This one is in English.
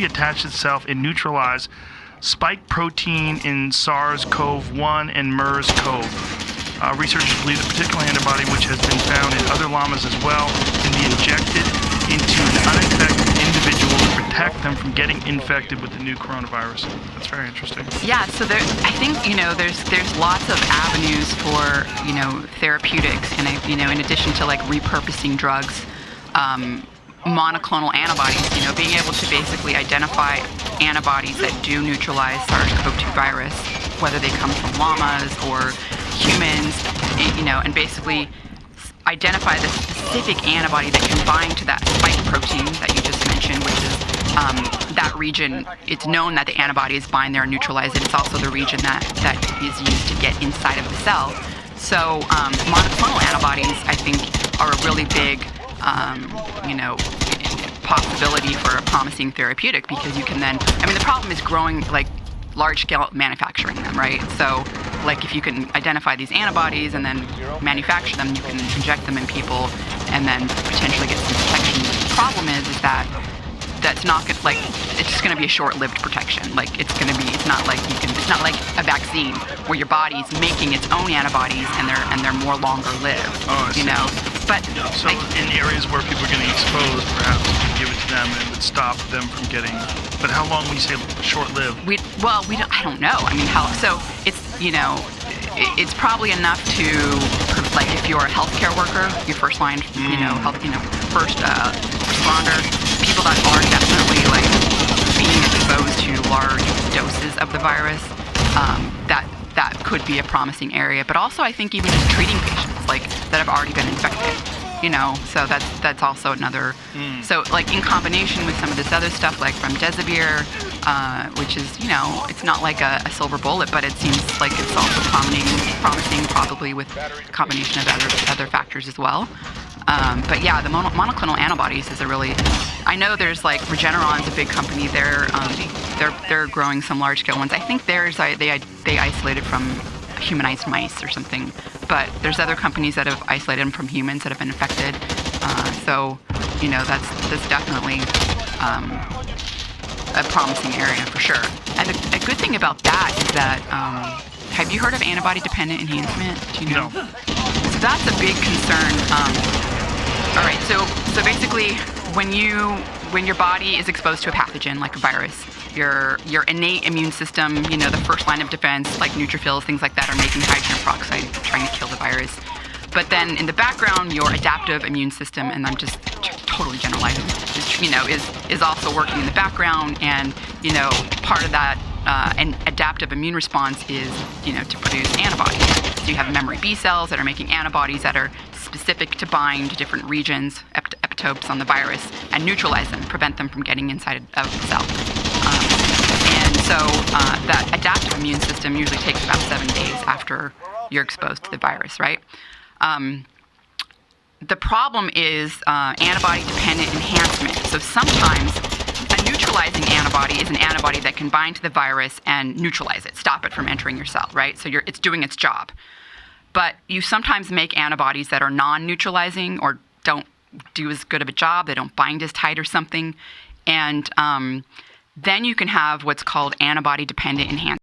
attached itself and neutralized spike protein in SARS-CoV-1 and MERS-CoV. Researchers believe the particular antibody, which has been found in other llamas as well, can be injected into an uninfected individual to protect them from getting infected with the new coronavirus. That's very interesting. Yeah, so I think there's lots of avenues for therapeutics, and in addition to like repurposing drugs, monoclonal antibodies. Being able to basically identify antibodies that do neutralize SARS-CoV-2 virus, whether they come from llamas or humans, and basically identify the specific antibody that can bind to that spike protein that you just mentioned, which is that region. It's known that the antibodies bind there and neutralize it. It's also the region that is used to get inside of the cell. So monoclonal antibodies, I think, are a really big, possibility for a promising therapeutic, because you can then, the problem is growing like large-scale manufacturing them, right? So, like, if you can identify these antibodies and then manufacture them, you can inject them in people and then potentially get some protection. The problem is that that's not good. Like, it's just going to be a short-lived protection. Like, it's not like a vaccine where your body's making its own antibodies and they're more longer lived. Oh, I see. But so in areas where people are getting exposed, perhaps you could give it to them and it would stop them from getting. But how long when you say short-lived? We don't. I don't know. So it's probably enough to, like, if you're a healthcare worker, your first line, first responder, people that are definitely like being exposed to large doses of the virus, that could be a promising area. But also, I think even just treating patients like that have already been infected. So that's also another. So, like, in combination with some of this other stuff, like remdesivir, which is, it's not like a silver bullet, but it seems like it's also promising, probably with a combination of other factors as well. But yeah, the monoclonal antibodies is a really. I know there's like Regeneron's a big company. They're growing some large scale ones. I think they isolated from humanized mice or something. But there's other companies that have isolated them from humans that have been infected. So that's definitely a promising area for sure. And a good thing about that is that have you heard of antibody-dependent enhancement? Do you know? No. So that's a big concern. All right. So basically, when your body is exposed to a pathogen like a virus, your innate immune system, the first line of defense, like neutrophils, things like that, are making hydrogen peroxide, trying to kill the virus. But then in the background, your adaptive immune system, and I'm just totally generalizing, is also working in the background, and part of that an adaptive immune response is to produce antibodies. So you have memory B cells that are making antibodies that are specific to bind to different regions, epitopes on the virus, and neutralize them, prevent them from getting inside of the cell. And so that adaptive immune system usually takes about 7 days after you're exposed to the virus, right? The problem is antibody-dependent enhancement. So sometimes a neutralizing antibody is an antibody that can bind to the virus and neutralize it, stop it from entering your cell, right? So it's doing its job. But you sometimes make antibodies that are non-neutralizing or don't do as good of a job, they don't bind as tight or something, and then you can have what's called antibody-dependent enhancement.